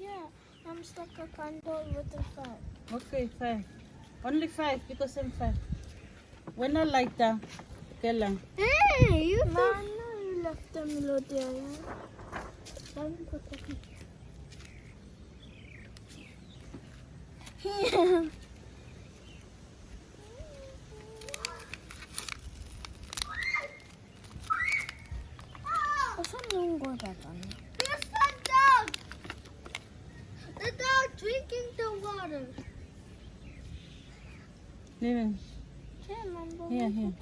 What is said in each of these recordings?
Yeah, I'm stuck a candle with the 5. Okay, 5. Only 5 because I'm 5. When I like that, okay lang. Hey, you you left them below there. Let me put that here. What's wrong with that one? Here's the dog! The dog drinking the water. Leave Here. Here.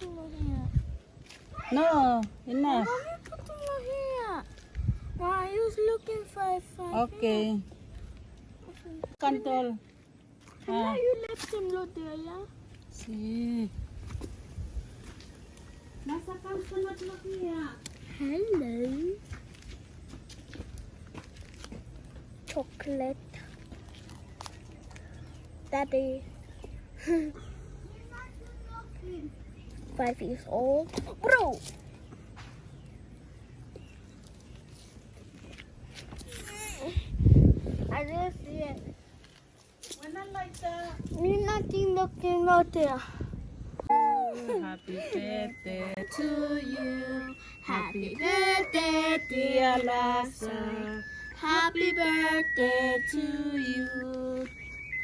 No, enough. Mommy, put them here. Why you looking for a Okay. Control. Now you left them look there, yeah? See. Nasa kanto na niya. Hello. Chocolate. Daddy. 5 years old. Bro! I didn't see it. When I like that. You're nothing looking out there. Happy birthday to you. Happy birthday, dear Lazarus. Happy birthday to you.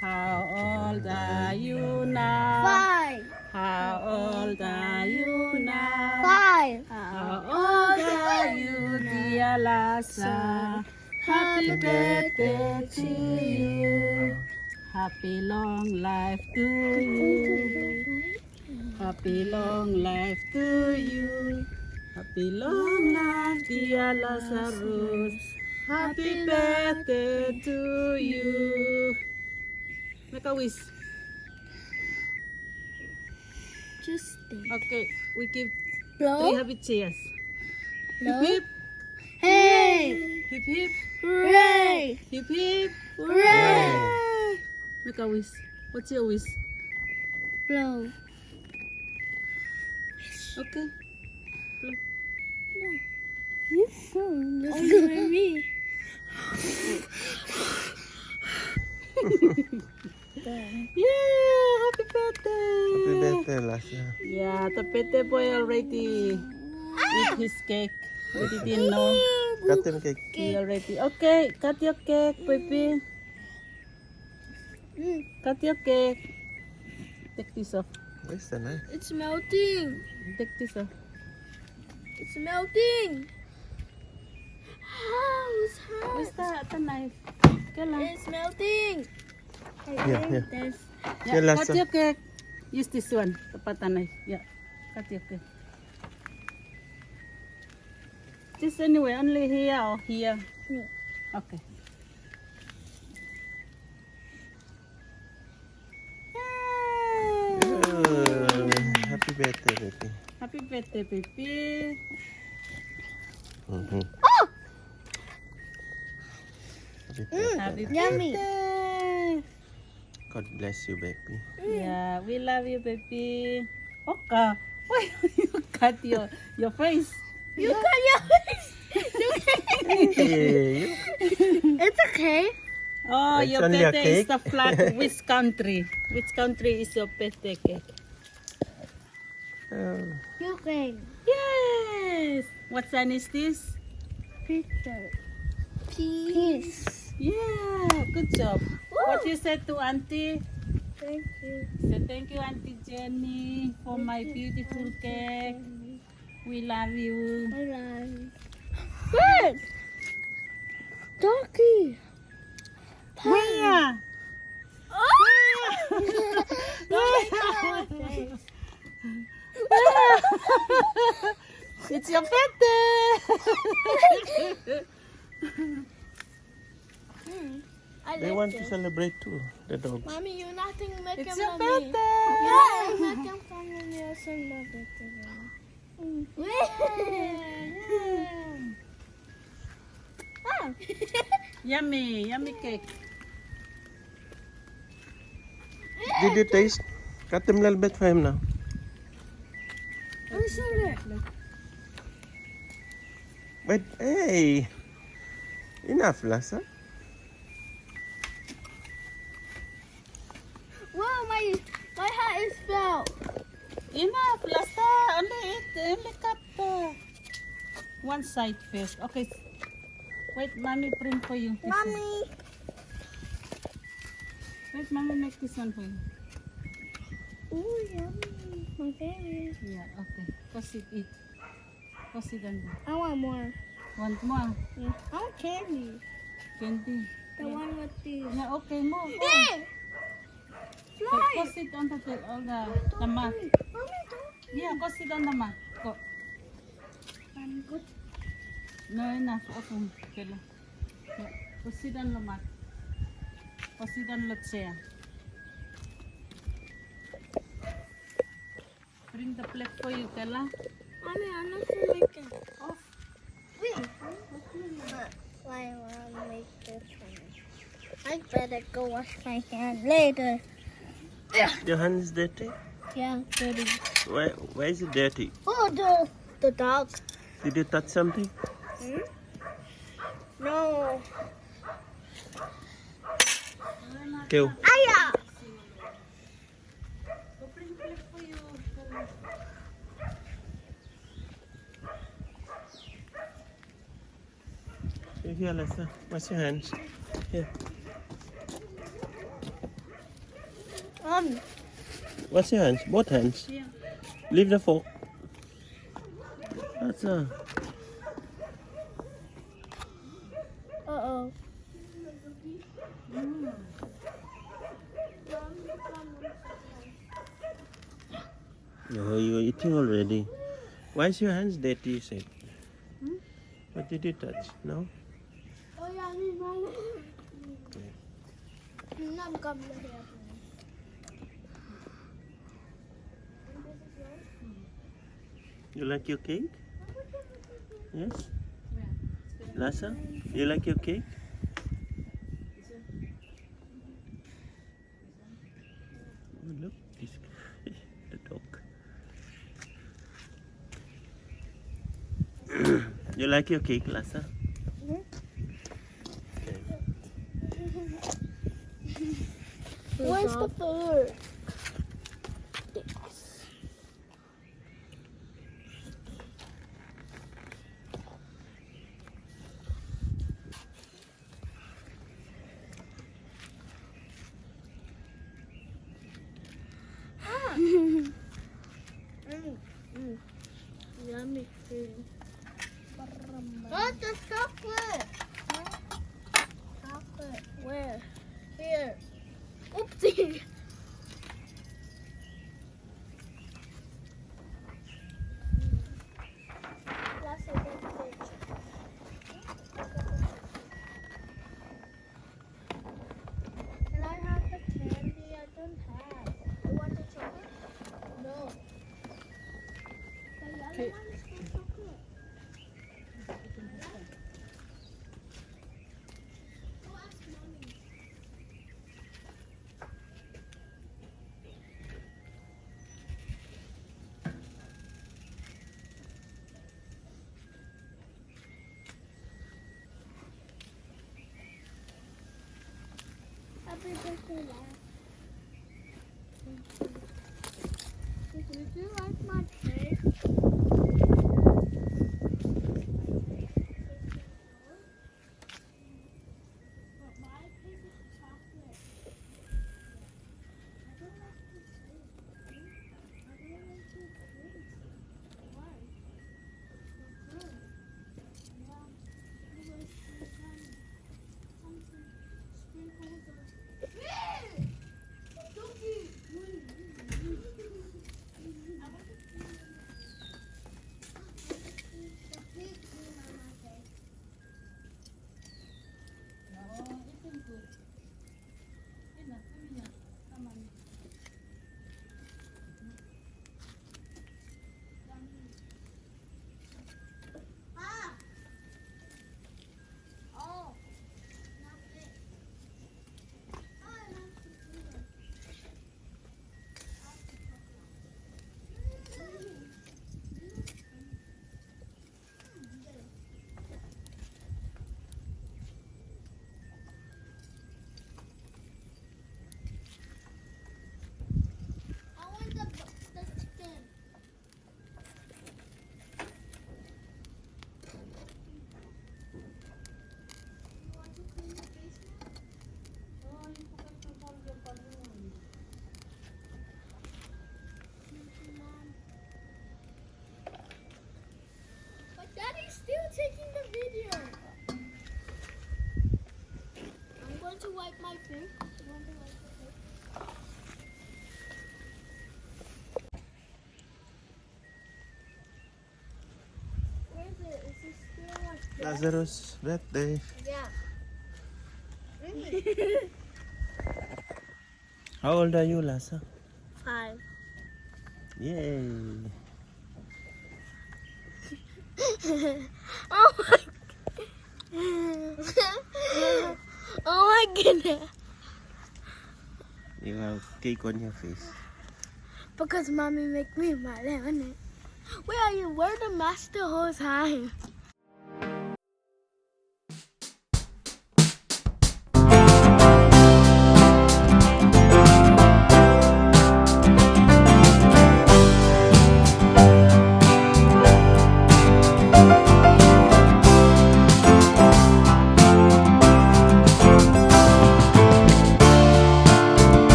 How old are you now? 5. How old are you now? 5. How old are you, dear Lazarus? Happy birthday to you. Happy long life to you. Happy long life to you. Happy long life, dear Lazarus. Happy birthday to you. Make a wish. Just think. Okay, we give 3 Blow. happy cheers. Blow. Hip Hey! hip, hip hip, Hooray! hip hip. Hooray! Make a wish. What's your wish? Blow. Okay. You sound just like me. Yeah, happy birthday. Happy birthday, Lazarus. Yeah, the birthday boy already eat his cake. We didn't know. Cut him cake. He already. Okay, cut your cake, baby. Cut your cake. Take this off. Where's the knife? It's melting. Take this off. It's melting. How is Where's hot? the knife? Okay lang. It's melting. Yeah. There's Yeah, Yeah, cut Lasa. your cake. Use this one, the pata knife. Yeah, cut your cake. Just anyway, only here or here? Here. Okay. Oh, happy birthday, baby. Happy birthday, baby. Mm-hmm. Oh! Happy birthday. Happy Yummy. birthday. God bless you, baby. Yeah, we love you, baby. Oka, why you cut your face? You got your face. Hey, It's okay. Oh, It's your only a birthday is cake. the flag. Which country? Which country is your birthday cake? oh, Ukraine. Yes. What sign is this? Peter. Peace. Yeah, good job. What you said to Auntie? Thank you. Say thank you, Auntie Jenny, for my beautiful cake. We love you. Bye. Bird. Donkey. Where? It's your birthday. I they like want it. to celebrate too, the dogs. Mommy, you nothing make It's him your mommy. birthday. Yeah, make him family or some love it together. Ah. Yummy, yummy cake. Did you taste? Cut them a little bit for him now. I'm sorry. But hey, enough, Lasa. My hat is fell. Enough, Lasta. Only cut one side first. Okay. Wait, mommy print for you. This one. Mommy. Wait, mommy make this one for you. Ooh, yummy. My favorite. Yeah, okay. Cause eat. Cause it and I want more. want more Yeah. I want candy. candy. The Yeah. one with the. Yeah, okay, more. Hey! Slide! Cause it on the mat. Mommy, don't. Yeah, cause it on the mat. Go. I'm good. No, enough. Okay, Kela. Yeah, cause it on the mat. Cause it on the chair. Bring the plate for you, Kela. Mommy, I'm not gonna make it. Off. Wait. Why I want to make this one? I better go wash my hands later. Your hand is dirty? Yeah, dirty. Why is it dirty? Oh, the dog. Did you touch something? Hmm? No. Kill. Aya! Go bring plate for you, Kela. Here, Lisa. Wash your hands. Here. Wash your hands. Both hands. Yeah. Leave the fork. That's Uh-oh. Oh, you're eating already. Why is your hands dirty, you said? What did you touch? No? Oh, yeah, You like your cake? Yes? Lasa, you like your cake? Oh, look, this the dog. You like your cake, Lasa? Where's the food? Yummy food. Oh, the chocolate. Chocolate. Where? Here. Oopsie. That's a good fish. Can I have the candy? I don't have. You want the chocolate? No. The yellow Okay. one is the chocolate. Go ask mommy. Happy birthday, Lad. Did you like my cake? But my cake is chocolate. I don't like to taste. I don't like to taste. Why? It's good. Yeah. It was something sprinkles of. Doggy! want to wipe my face? You want to wipe your face? Where is it? Is it still like that? Lazarus' birthday. Yeah. How old are you, Lasa? 5. Yay. Oh my. Oh my goodness. You have cake on your face. Because mommy make me mad, isn't it? Where are you? Where the master whole time?